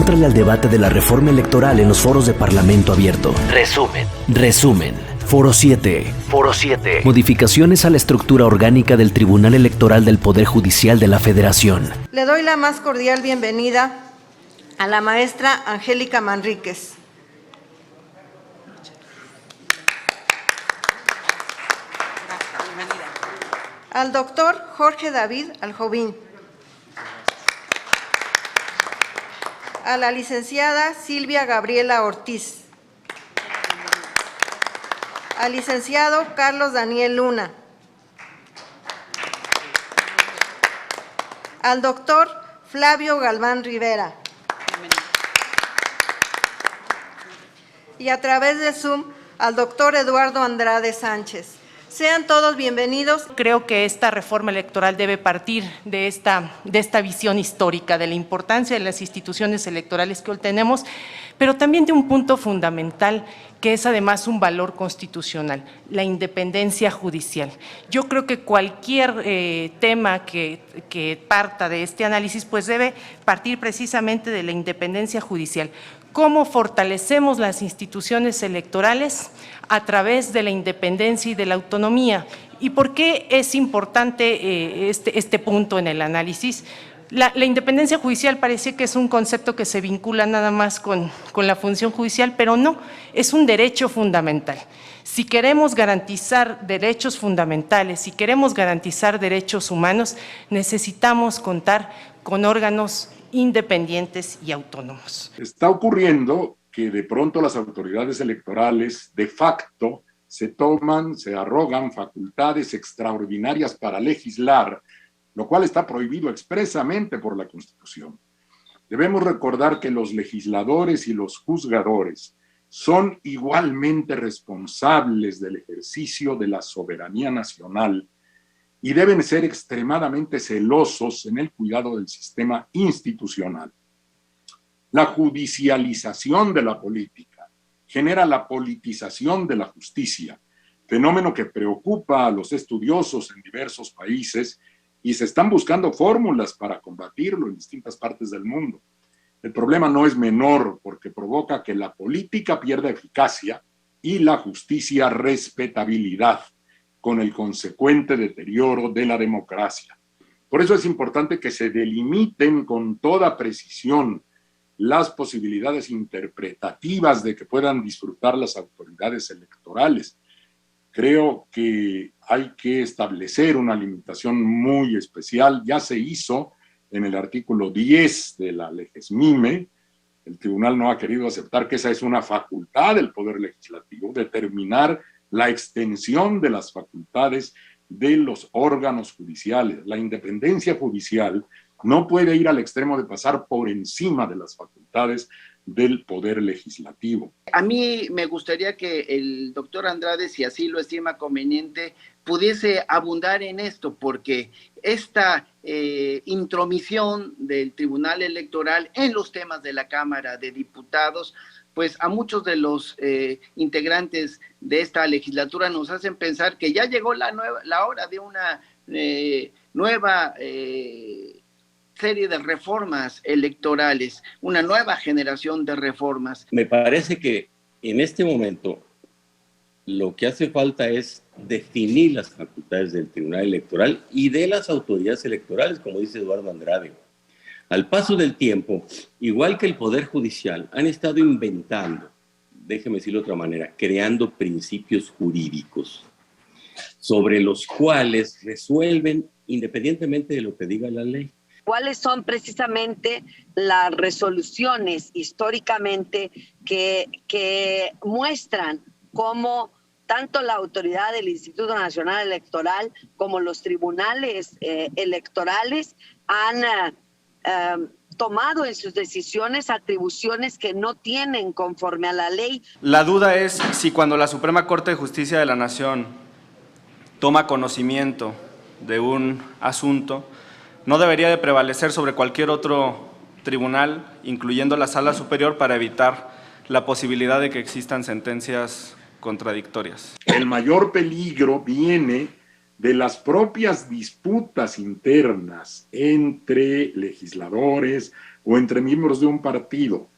Éntrale al debate de la reforma electoral en los foros de Parlamento Abierto. Resumen. Foro 7. Modificaciones a la estructura orgánica del Tribunal Electoral del Poder Judicial de la Federación. Le doy la más cordial bienvenida a la maestra Angélica Manríquez. Al doctor Jorge David Aljovín. A la licenciada Silvia Gabriela Ortiz. Al licenciado Carlos Daniel Luna. Al doctor Flavio Galván Rivera. Y a través de Zoom al doctor Eduardo Andrade Sánchez. Sean todos bienvenidos. Creo que esta reforma electoral debe partir de esta visión histórica, de la importancia de las instituciones electorales que hoy tenemos, pero también de un punto fundamental que es además un valor constitucional, la independencia judicial. Yo creo que cualquier tema que parta de este análisis pues debe partir precisamente de la independencia judicial. ¿Cómo fortalecemos las instituciones electorales? A través de la independencia y de la autonomía. ¿Y por qué es importante este punto en el análisis? La independencia judicial parece que es un concepto que se vincula nada más con la función judicial, pero no, es un derecho fundamental. Si queremos garantizar derechos fundamentales, si queremos garantizar derechos humanos, necesitamos contar con órganos independientes y autónomos. Está ocurriendo que de pronto las autoridades electorales de facto se arrogan facultades extraordinarias para legislar, lo cual está prohibido expresamente por la Constitución. Debemos recordar que los legisladores y los juzgadores son igualmente responsables del ejercicio de la soberanía nacional y deben ser extremadamente celosos en el cuidado del sistema institucional. La judicialización de la política genera la politización de la justicia, fenómeno que preocupa a los estudiosos en diversos países y se están buscando fórmulas para combatirlo en distintas partes del mundo. El problema no es menor porque provoca que la política pierda eficacia y la justicia respetabilidad, con el consecuente deterioro de la democracia. Por eso es importante que se delimiten con toda precisión las posibilidades interpretativas de que puedan disfrutar las autoridades electorales. Creo que hay que establecer una limitación muy especial. Ya se hizo en el artículo 10 de la Legesmime. El tribunal no ha querido aceptar que esa es una facultad del Poder Legislativo, determinar la extensión de las facultades de los órganos judiciales. La independencia judicial no puede ir al extremo de pasar por encima de las facultades del Poder Legislativo. A mí me gustaría que el doctor Andrade, si así lo estima conveniente, pudiese abundar en esto, porque esta intromisión del Tribunal Electoral en los temas de la Cámara de Diputados, pues a muchos de los integrantes de esta legislatura nos hacen pensar que ya llegó la hora de una nueva serie de reformas electorales, una nueva generación de reformas. Me parece que en este momento lo que hace falta es definir las facultades del Tribunal Electoral y de las autoridades electorales, como dice Eduardo Andrade. Al paso del tiempo, igual que el Poder Judicial, han estado inventando, déjeme decirlo de otra manera, creando principios jurídicos sobre los cuales resuelven independientemente de lo que diga la ley. ¿Cuáles son precisamente las resoluciones históricamente que muestran cómo tanto la autoridad del Instituto Nacional Electoral como los tribunales electorales han tomado en sus decisiones atribuciones que no tienen conforme a la ley? La duda es si cuando la Suprema Corte de Justicia de la Nación toma conocimiento de un asunto, no debería de prevalecer sobre cualquier otro tribunal, incluyendo la Sala Superior, para evitar la posibilidad de que existan sentencias contradictorias. El mayor peligro viene de las propias disputas internas entre legisladores, o entre miembros de un partido.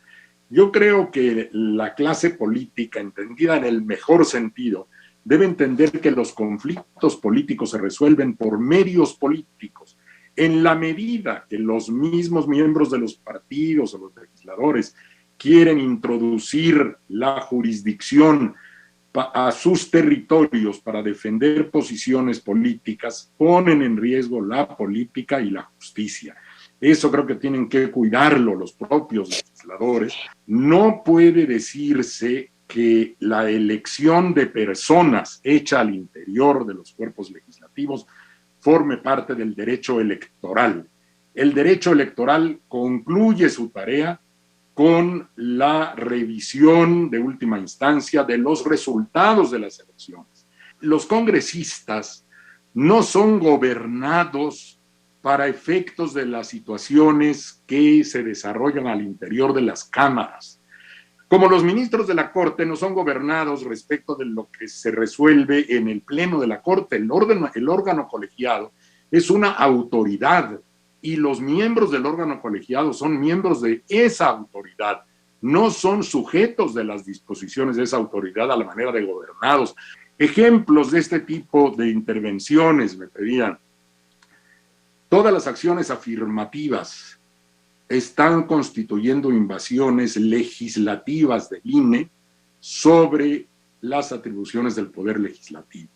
Yo creo que la clase política, entendida en el mejor sentido, debe entender que los conflictos políticos se resuelven por medios políticos. En la medida que los mismos miembros de los partidos o los legisladores quieren introducir la jurisdicción a sus territorios para defender posiciones políticas, ponen en riesgo la política y la justicia. Eso creo que tienen que cuidarlo los propios legisladores. No puede decirse que la elección de personas hecha al interior de los cuerpos legislativos forme parte del derecho electoral. El derecho electoral concluye su tarea con la revisión de última instancia de los resultados de las elecciones. Los congresistas no son gobernados para efectos de las situaciones que se desarrollan al interior de las cámaras. Como los ministros de la Corte no son gobernados respecto de lo que se resuelve en el Pleno de la Corte, el órgano colegiado es una autoridad y los miembros del órgano colegiado son miembros de esa autoridad, no son sujetos de las disposiciones de esa autoridad a la manera de gobernados. Ejemplos de este tipo de intervenciones me pedían. Todas las acciones afirmativas están constituyendo invasiones legislativas del INE sobre las atribuciones del Poder Legislativo.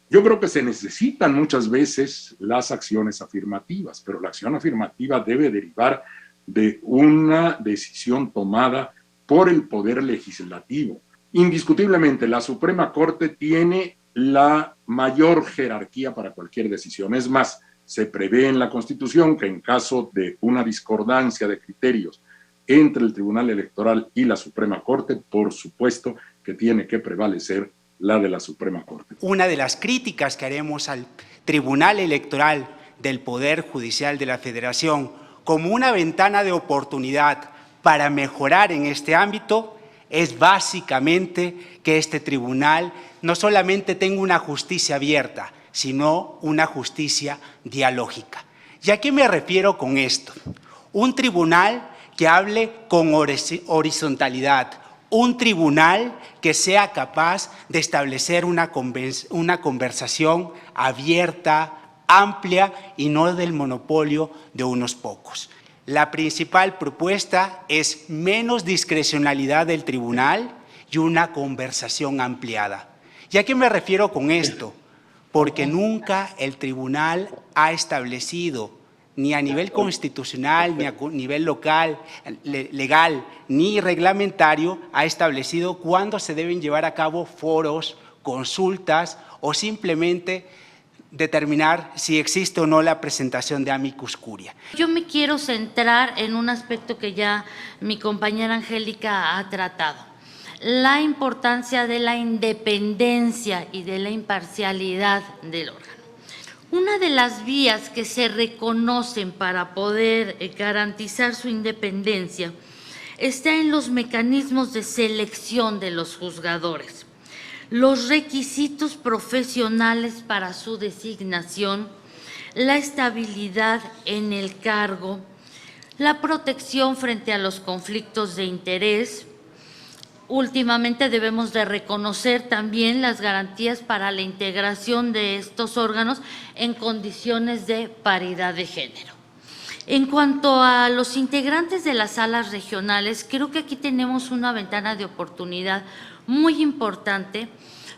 Yo creo que se necesitan muchas veces las acciones afirmativas, pero la acción afirmativa debe derivar de una decisión tomada por el Poder Legislativo. Indiscutiblemente, la Suprema Corte tiene la mayor jerarquía para cualquier decisión. Es más, se prevé en la Constitución que en caso de una discordancia de criterios entre el Tribunal Electoral y la Suprema Corte, por supuesto que tiene que prevalecer la de la Suprema Corte. Una de las críticas que haremos al Tribunal Electoral del Poder Judicial de la Federación como una ventana de oportunidad para mejorar en este ámbito es básicamente que este tribunal no solamente tenga una justicia abierta, sino una justicia dialógica. ¿Y a qué me refiero con esto? Un tribunal que hable con horizontalidad, un tribunal que sea capaz de establecer una conversación abierta, amplia y no del monopolio de unos pocos. La principal propuesta es menos discrecionalidad del tribunal y una conversación ampliada. ¿Y a qué me refiero con esto? Porque nunca el tribunal ha establecido, ni a nivel constitucional, ni a nivel local, legal, ni reglamentario, ha establecido cuándo se deben llevar a cabo foros, consultas o simplemente determinar si existe o no la presentación de amicus curia. Yo me quiero centrar en un aspecto que ya mi compañera Angélica ha tratado, la importancia de la independencia y de la imparcialidad del órgano. Una de las vías que se reconocen para poder garantizar su independencia está en los mecanismos de selección de los juzgadores, los requisitos profesionales para su designación, la estabilidad en el cargo, la protección frente a los conflictos de interés. Últimamente debemos de reconocer también las garantías para la integración de estos órganos en condiciones de paridad de género. En cuanto a los integrantes de las salas regionales, creo que aquí tenemos una ventana de oportunidad muy importante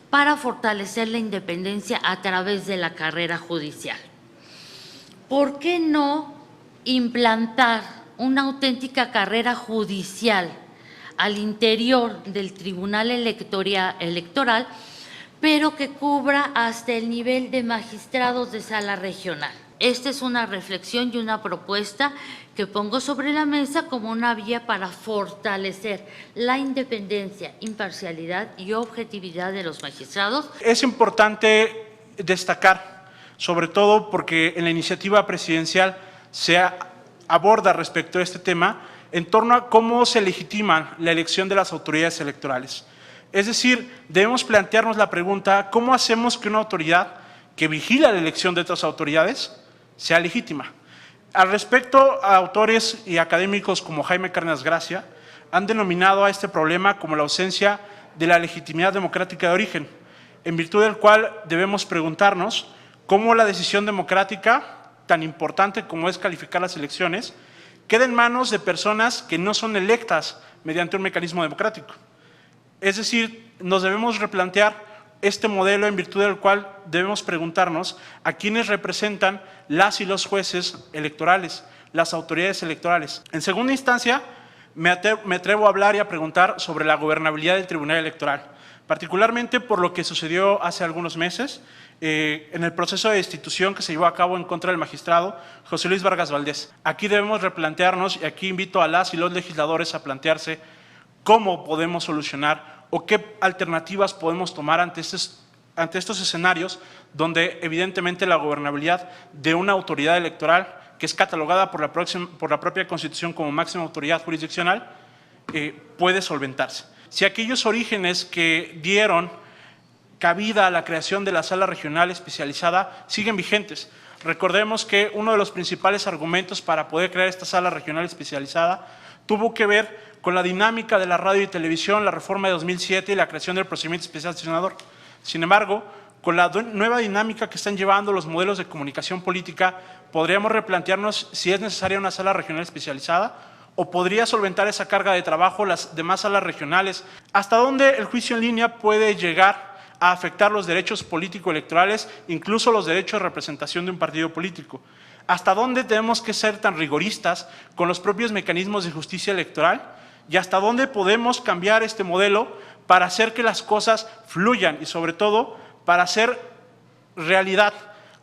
para fortalecer la independencia a través de la carrera judicial. ¿Por qué no implantar una auténtica carrera judicial al interior del Tribunal Electoral, pero que cubra hasta el nivel de magistrados de sala regional? Esta es una reflexión y una propuesta que pongo sobre la mesa como una vía para fortalecer la independencia, imparcialidad y objetividad de los magistrados. Es importante destacar, sobre todo porque en la iniciativa presidencial se aborda respecto a este tema, en torno a cómo se legitima la elección de las autoridades electorales. Es decir, debemos plantearnos la pregunta, ¿cómo hacemos que una autoridad que vigila la elección de otras autoridades sea legítima? Al respecto, autores y académicos como Jaime Cárdenas Gracia han denominado a este problema como la ausencia de la legitimidad democrática de origen, en virtud del cual debemos preguntarnos cómo la decisión democrática, tan importante como es calificar las elecciones, queda en manos de personas que no son electas mediante un mecanismo democrático. Es decir, nos debemos replantear este modelo en virtud del cual debemos preguntarnos a quiénes representan las y los jueces electorales, las autoridades electorales. En segunda instancia, me atrevo a hablar y a preguntar sobre la gobernabilidad del Tribunal Electoral, particularmente por lo que sucedió hace algunos meses en el proceso de destitución que se llevó a cabo en contra del magistrado José Luis Vargas Valdés. Aquí debemos replantearnos, y aquí invito a las y los legisladores a plantearse cómo podemos solucionar o qué alternativas podemos tomar ante estos escenarios donde evidentemente la gobernabilidad de una autoridad electoral que es catalogada por la propia Constitución como máxima autoridad jurisdiccional puede solventarse. Si aquellos orígenes que dieron cabida a la creación de la Sala Regional Especializada siguen vigentes. Recordemos que uno de los principales argumentos para poder crear esta Sala Regional Especializada tuvo que ver con la dinámica de la radio y televisión, la reforma de 2007 y la creación del procedimiento especial sancionador. Sin embargo, con la nueva dinámica que están llevando los modelos de comunicación política, podríamos replantearnos si es necesaria una sala regional especializada o podría solventar esa carga de trabajo las demás salas regionales. ¿Hasta dónde el juicio en línea puede llegar a afectar los derechos político-electorales, incluso los derechos de representación de un partido político? ¿Hasta dónde tenemos que ser tan rigoristas con los propios mecanismos de justicia electoral? ¿Y hasta dónde podemos cambiar este modelo para hacer que las cosas fluyan y sobre todo para hacer realidad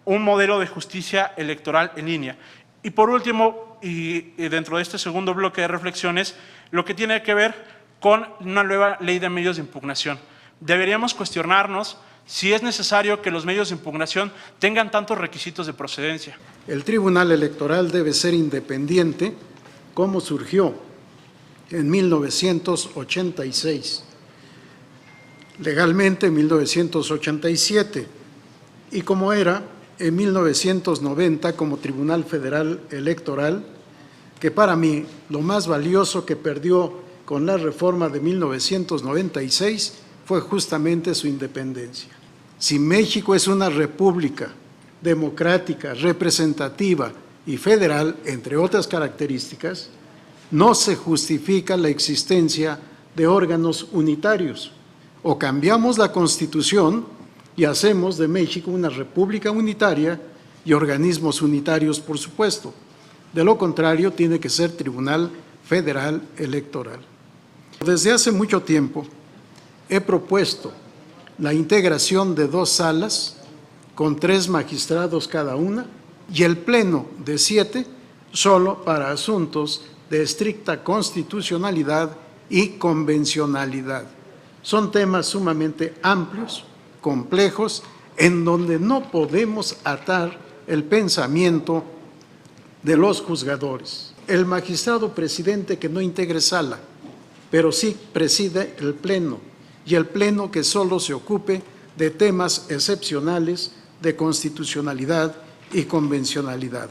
un modelo de justicia electoral en línea? Y por último, y dentro de este segundo bloque de reflexiones, lo que tiene que ver con una nueva ley de medios de impugnación. Deberíamos cuestionarnos si es necesario que los medios de impugnación tengan tantos requisitos de procedencia. El Tribunal Electoral debe ser independiente, como surgió en 1986, legalmente en 1987, y como era en 1990 como Tribunal Federal Electoral, que para mí lo más valioso que perdió con la reforma de 1996 fue justamente su independencia. Si México es una república democrática, representativa y federal, entre otras características, no se justifica la existencia de órganos unitarios. O cambiamos la Constitución y hacemos de México una república unitaria y organismos unitarios, por supuesto. De lo contrario, tiene que ser Tribunal Federal Electoral. Desde hace mucho tiempo he propuesto la integración de 2 salas con 3 magistrados cada una y el pleno de 7 solo para asuntos de estricta constitucionalidad y convencionalidad. Son temas sumamente amplios, complejos, en donde no podemos atar el pensamiento de los juzgadores. El magistrado presidente que no integre sala, pero sí preside el pleno, y el pleno que solo se ocupe de temas excepcionales de constitucionalidad y convencionalidad.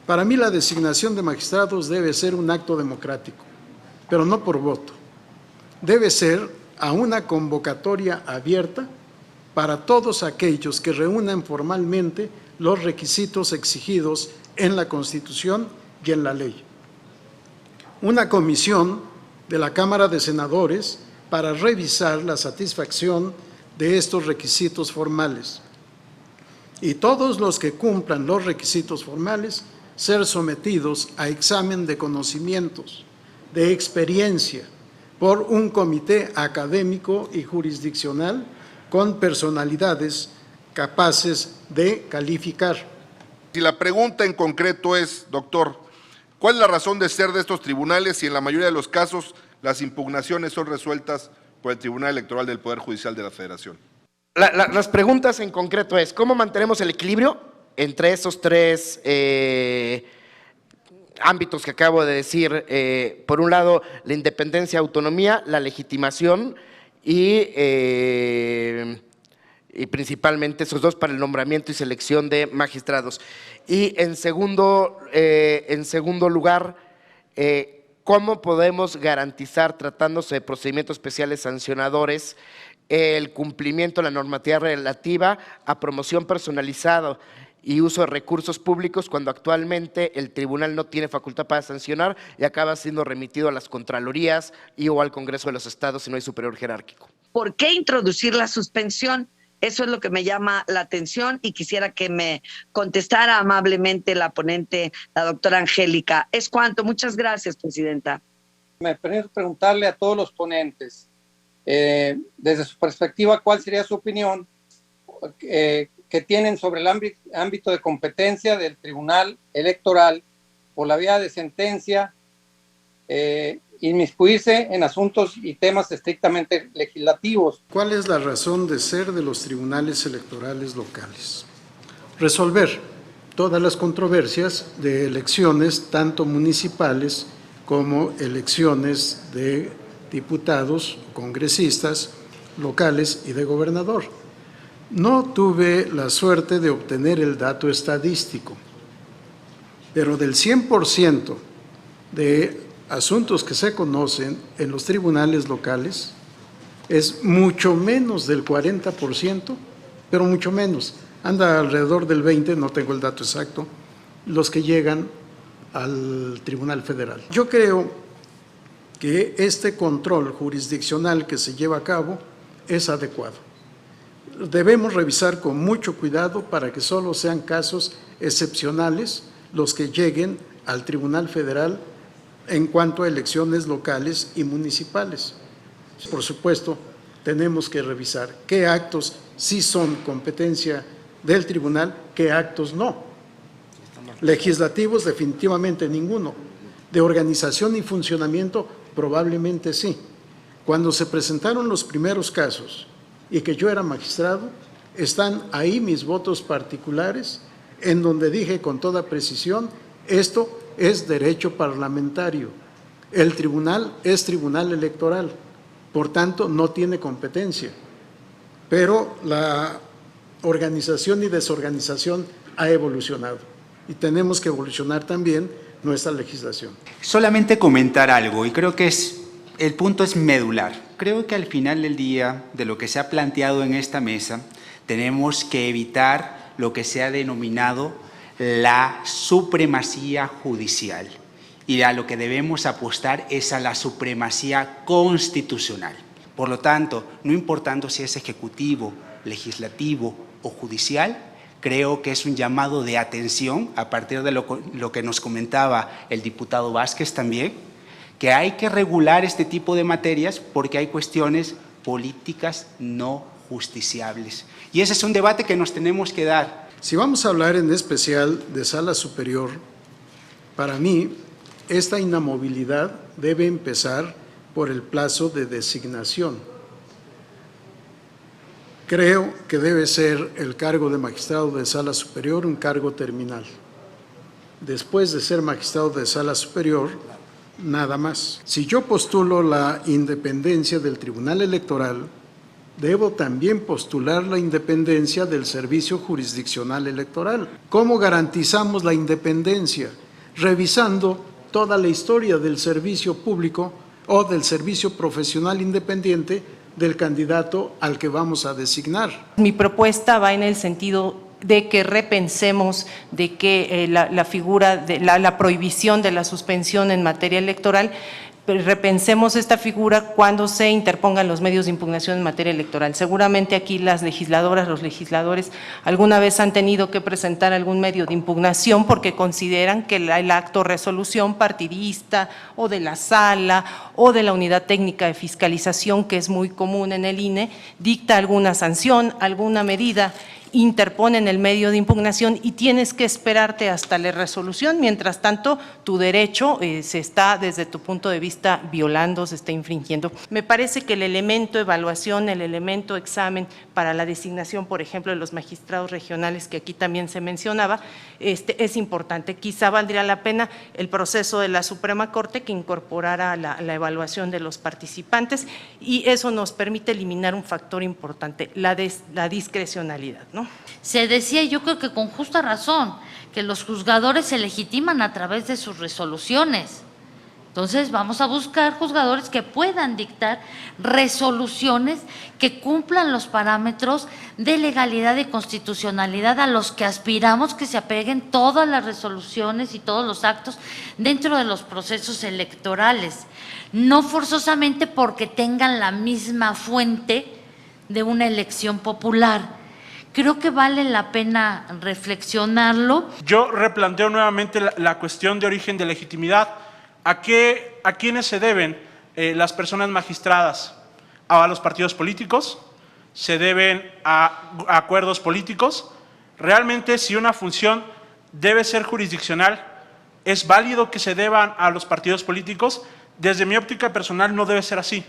Para mí la designación de magistrados debe ser un acto democrático, pero no por voto. Debe ser a una convocatoria abierta para todos aquellos que reúnan formalmente los requisitos exigidos en la Constitución y en la ley. Una comisión de la Cámara de Senadores para revisar la satisfacción de estos requisitos formales. Y todos los que cumplan los requisitos formales ser sometidos a examen de conocimientos, de experiencia, por un comité académico y jurisdiccional con personalidades capaces de calificar. Si la pregunta en concreto es, doctor, ¿cuál es la razón de ser de estos tribunales si en la mayoría de los casos las impugnaciones son resueltas por el Tribunal Electoral del Poder Judicial de la Federación? Las preguntas en concreto es, ¿cómo mantenemos el equilibrio entre esos 3 ámbitos que acabo de decir? Por un lado, la independencia, autonomía, la legitimación y y principalmente esos dos para el nombramiento y selección de magistrados. Y en segundo lugar, ¿cómo podemos garantizar, tratándose de procedimientos especiales sancionadores, el cumplimiento de la normativa relativa a promoción personalizada y uso de recursos públicos cuando actualmente el tribunal no tiene facultad para sancionar y acaba siendo remitido a las Contralorías o al Congreso de los Estados si no hay superior jerárquico? ¿Por qué introducir la suspensión? Eso es lo que me llama la atención y quisiera que me contestara amablemente la ponente, la doctora Angélica. Es cuanto. Muchas gracias, presidenta. Me permito preguntarle a todos los ponentes, desde su perspectiva, ¿cuál sería su opinión que tienen sobre el ámbito de competencia del Tribunal Electoral por la vía de sentencia, inmiscuirse en asuntos y temas estrictamente legislativos? ¿Cuál es la razón de ser de los tribunales electorales locales? Resolver todas las controversias de elecciones, tanto municipales como elecciones de diputados, congresistas, locales y de gobernador. No tuve la suerte de obtener el dato estadístico, pero del 100% de asuntos que se conocen en los tribunales locales, es mucho menos del 40%, pero mucho menos. Anda alrededor del 20%, no tengo el dato exacto, los que llegan al Tribunal Federal. Yo creo que este control jurisdiccional que se lleva a cabo es adecuado. Debemos revisar con mucho cuidado para que solo sean casos excepcionales los que lleguen al Tribunal Federal en cuanto a elecciones locales y municipales. Por supuesto, tenemos que revisar qué actos sí son competencia del tribunal, qué actos no. Legislativos, definitivamente ninguno. De organización y funcionamiento, probablemente sí. Cuando se presentaron los primeros casos y que yo era magistrado, están ahí mis votos particulares, en donde dije con toda precisión, esto es derecho parlamentario. El tribunal es tribunal electoral, por tanto no tiene competencia. Pero la organización y desorganización ha evolucionado y tenemos que evolucionar también nuestra legislación. Solamente comentar algo, y creo que el punto es medular. Creo que al final del día, de lo que se ha planteado en esta mesa, tenemos que evitar lo que se ha denominado la supremacía judicial. Y a lo que debemos apostar es a la supremacía constitucional. Por lo tanto, no importando si es ejecutivo, legislativo o judicial, creo que es un llamado de atención, a partir de lo que nos comentaba el diputado Vázquez también, que hay que regular este tipo de materias porque hay cuestiones políticas no justiciables. Y ese es un debate que nos tenemos que dar. Si vamos a hablar en especial de sala superior, para mí esta inamovilidad debe empezar por el plazo de designación. Creo que debe ser el cargo de magistrado de sala superior un cargo terminal. Después de ser magistrado de sala superior, nada más. Si yo postulo la independencia del Tribunal Electoral, debo también postular la independencia del Servicio Jurisdiccional Electoral. ¿Cómo garantizamos la independencia? Revisando toda la historia del servicio público o del servicio profesional independiente del candidato al que vamos a designar. Mi propuesta va en el sentido de que repensemos de que la figura de la prohibición de la suspensión en materia electoral, repensemos esta figura cuando se interpongan los medios de impugnación en materia electoral. Seguramente aquí las legisladoras, los legisladores alguna vez han tenido que presentar algún medio de impugnación porque consideran que el acto resolución partidista o de la sala o de la unidad técnica de fiscalización, que es muy común en el INE, dicta alguna sanción, alguna medida, interponen el medio de impugnación y tienes que esperarte hasta la resolución. Mientras tanto, tu derecho se está, desde tu punto de vista, violando, se está infringiendo. Me parece que el elemento evaluación, el elemento examen para la designación, por ejemplo, de los magistrados regionales, que aquí también se mencionaba, es importante. Quizá valdría la pena el proceso de la Suprema Corte que incorporara la evaluación de los participantes, y eso nos permite eliminar un factor importante, la discrecionalidad, ¿no? Se decía, yo creo que con justa razón, que los juzgadores se legitiman a través de sus resoluciones. Entonces vamos a buscar juzgadores que puedan dictar resoluciones que cumplan los parámetros de legalidad y constitucionalidad a los que aspiramos que se apeguen todas las resoluciones y todos los actos dentro de los procesos electorales, no forzosamente porque tengan la misma fuente de una elección popular. Creo que vale la pena reflexionarlo. Yo replanteo nuevamente la cuestión de origen de legitimidad. ¿A quiénes se deben las personas magistradas? ¿A los partidos políticos? ¿Se deben a acuerdos políticos? Realmente, si una función debe ser jurisdiccional, ¿es válido que se deban a los partidos políticos? Desde mi óptica personal no debe ser así.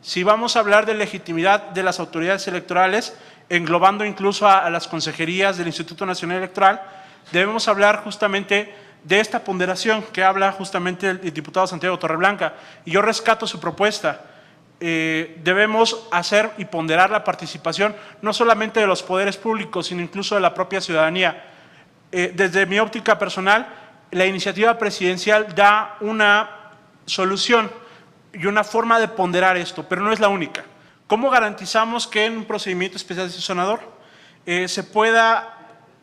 Si vamos a hablar de legitimidad de las autoridades electorales, englobando incluso a las consejerías del Instituto Nacional Electoral, debemos hablar justamente de esta ponderación que habla justamente el diputado Santiago Torreblanca, y yo rescato su propuesta. Debemos hacer y ponderar la participación no solamente de los poderes públicos, sino incluso de la propia ciudadanía. Desde mi óptica personal, la iniciativa presidencial da una solución y una forma de ponderar esto, pero no es la única. ¿Cómo garantizamos que en un procedimiento especial de sancionador se pueda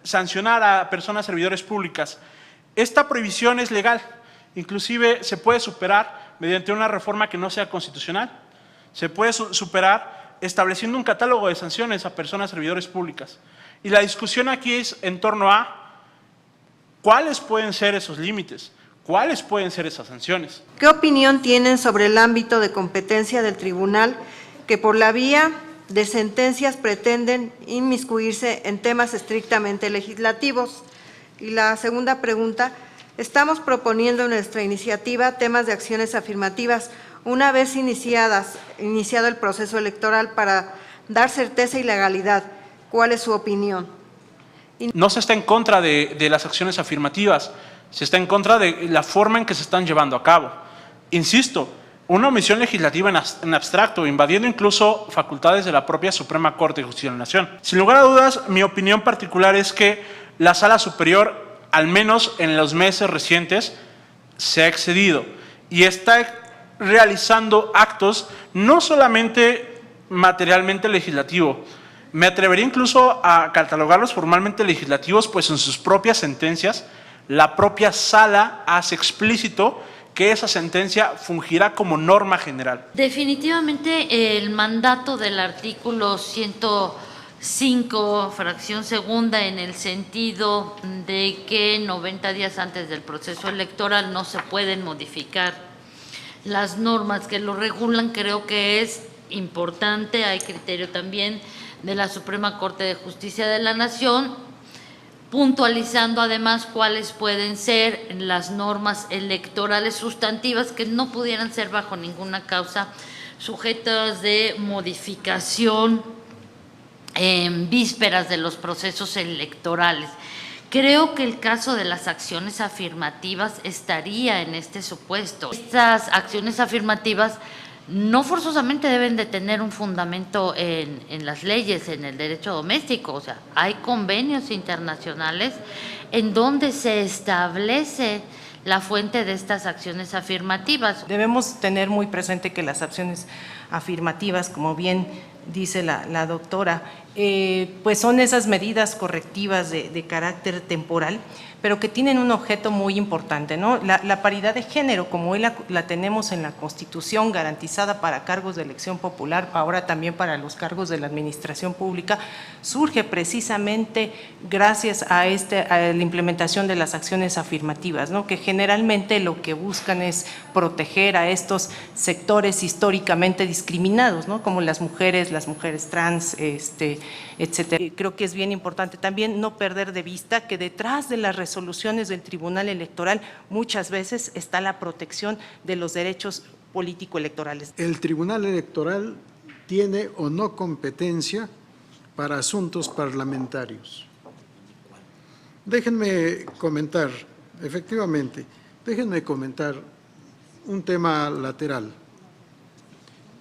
sancionar a personas servidores públicas? Esta prohibición es legal, inclusive se puede superar mediante una reforma que no sea constitucional. Se puede superar estableciendo un catálogo de sanciones a personas servidores públicas. Y la discusión aquí es en torno a cuáles pueden ser esos límites, cuáles pueden ser esas sanciones. ¿Qué opinión tienen sobre el ámbito de competencia del tribunal que por la vía de sentencias pretenden inmiscuirse en temas estrictamente legislativos? Y la segunda pregunta, estamos proponiendo en nuestra iniciativa temas de acciones afirmativas una vez iniciado el proceso electoral para dar certeza y legalidad. ¿Cuál es su opinión? No se está en contra de las acciones afirmativas, se está en contra de la forma en que se están llevando a cabo. Insisto, una omisión legislativa en abstracto, invadiendo incluso facultades de la propia Suprema Corte de Justicia de la Nación. Sin lugar a dudas, mi opinión particular es que la Sala Superior, al menos en los meses recientes, se ha excedido y está realizando actos no solamente materialmente legislativos, me atrevería incluso a catalogarlos formalmente legislativos, pues en sus propias sentencias, la propia Sala hace explícito que esa sentencia fungirá como norma general. Definitivamente el mandato del artículo 105, fracción segunda, en el sentido de que 90 días antes del proceso electoral no se pueden modificar las normas que lo regulan, creo que es importante. Hay criterio también de la Suprema Corte de Justicia de la Nación, puntualizando además cuáles pueden ser las normas electorales sustantivas que no pudieran ser bajo ninguna causa sujetas de modificación en vísperas de los procesos electorales. Creo que el caso de las acciones afirmativas estaría en este supuesto. Estas acciones afirmativas no forzosamente deben de tener un fundamento en las leyes, en el derecho doméstico. O sea, hay convenios internacionales en donde se establece la fuente de estas acciones afirmativas. Debemos tener muy presente que las acciones afirmativas, como bien dice la doctora, pues son esas medidas correctivas de carácter temporal, pero que tienen un objeto muy importante, ¿no? La paridad de género, como hoy la tenemos en la Constitución, garantizada para cargos de elección popular, ahora también para los cargos de la administración pública, surge precisamente gracias a la implementación de las acciones afirmativas, ¿no? Que generalmente lo que buscan es proteger a estos sectores históricamente discriminados, ¿no? Como las mujeres, las mujeres trans, etcétera. Creo que es bien importante también no perder de vista que detrás de las resoluciones del Tribunal Electoral muchas veces está la protección de los derechos político-electorales. El Tribunal Electoral tiene o no competencia para asuntos parlamentarios. Déjenme comentar, efectivamente, déjenme comentar un tema lateral.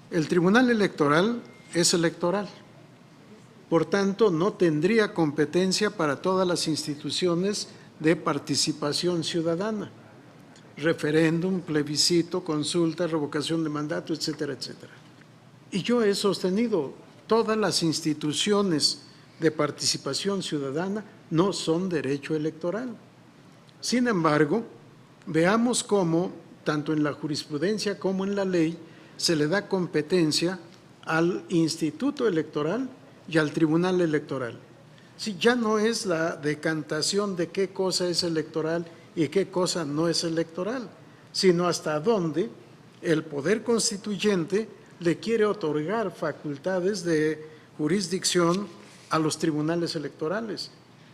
El Tribunal Electoral es electoral, por tanto, no tendría competencia para todas las instituciones de participación ciudadana, referéndum, plebiscito, consulta, revocación de mandato, etcétera, etcétera. Y yo he sostenido, todas las instituciones de participación ciudadana no son derecho electoral. Sin embargo, veamos cómo, tanto en la jurisprudencia como en la ley, se le da competencia al Instituto Electoral y al Tribunal Electoral. Si ya no es la decantación de qué cosa es electoral y qué cosa no es electoral, sino hasta dónde el Poder Constituyente le quiere otorgar facultades de jurisdicción a los tribunales electorales,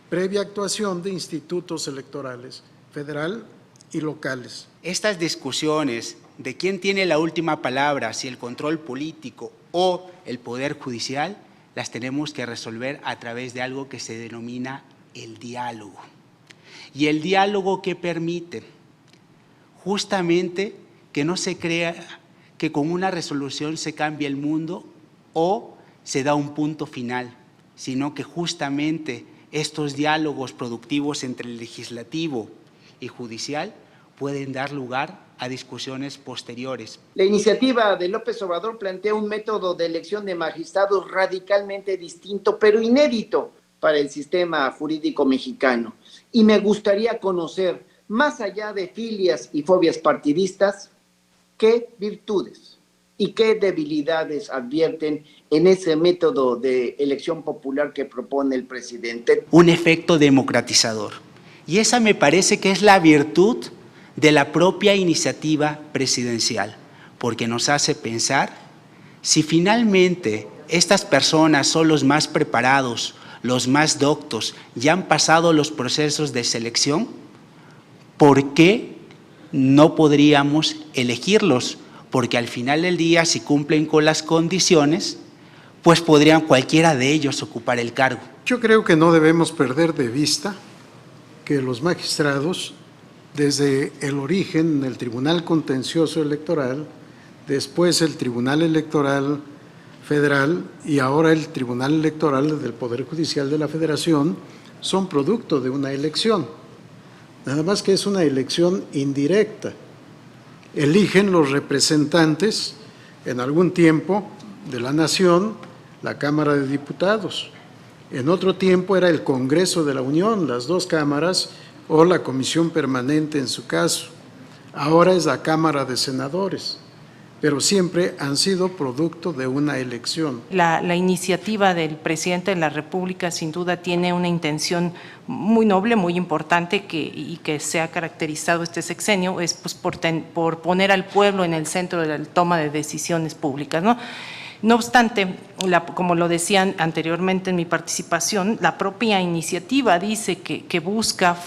previa actuación de institutos electorales, federal y locales. Estas discusiones de quién tiene la última palabra, si el control político o el Poder Judicial, las tenemos que resolver a través de algo que se denomina el diálogo. Y el diálogo que permite justamente que no se crea que con una resolución se cambie el mundo o se da un punto final, sino que justamente estos diálogos productivos entre el legislativo y judicial pueden dar lugar a discusiones posteriores. La iniciativa de López Obrador plantea un método de elección de magistrados radicalmente distinto, pero inédito para el sistema jurídico mexicano. Y me gustaría conocer, más allá de filias y fobias partidistas, qué virtudes y qué debilidades advierten en ese método de elección popular que propone el presidente. Un efecto democratizador. Y esa me parece que es la virtud de la propia iniciativa presidencial, porque nos hace pensar si finalmente estas personas son los más preparados, los más doctos, ya han pasado los procesos de selección, ¿por qué no podríamos elegirlos? Porque al final del día, si cumplen con las condiciones, pues podrían cualquiera de ellos ocupar el cargo. Yo creo que no debemos perder de vista que los magistrados, desde el origen, el Tribunal Contencioso Electoral, después el Tribunal Electoral Federal y ahora el Tribunal Electoral del Poder Judicial de la Federación, son producto de una elección. Nada más que es una elección indirecta. Eligen los representantes en algún tiempo de la Nación, la Cámara de Diputados. En otro tiempo era el Congreso de la Unión, las dos cámaras, o la Comisión Permanente en su caso. Ahora es la Cámara de Senadores, pero siempre han sido producto de una elección. La iniciativa del presidente de la República sin duda tiene una intención muy noble, muy importante y que se ha caracterizado este sexenio, es pues, por poner al pueblo en el centro de la toma de decisiones públicas, ¿no? No obstante, como lo decían anteriormente en mi participación, la propia iniciativa dice que busca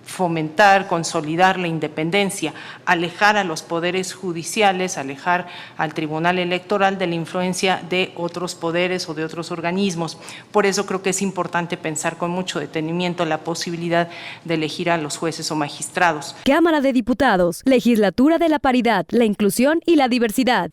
fomentar, consolidar la independencia, alejar a los poderes judiciales, alejar al Tribunal Electoral de la influencia de otros poderes o de otros organismos. Por eso creo que es importante pensar con mucho detenimiento la posibilidad de elegir a los jueces o magistrados. Cámara de Diputados, Legislatura de la Paridad, la Inclusión y la Diversidad.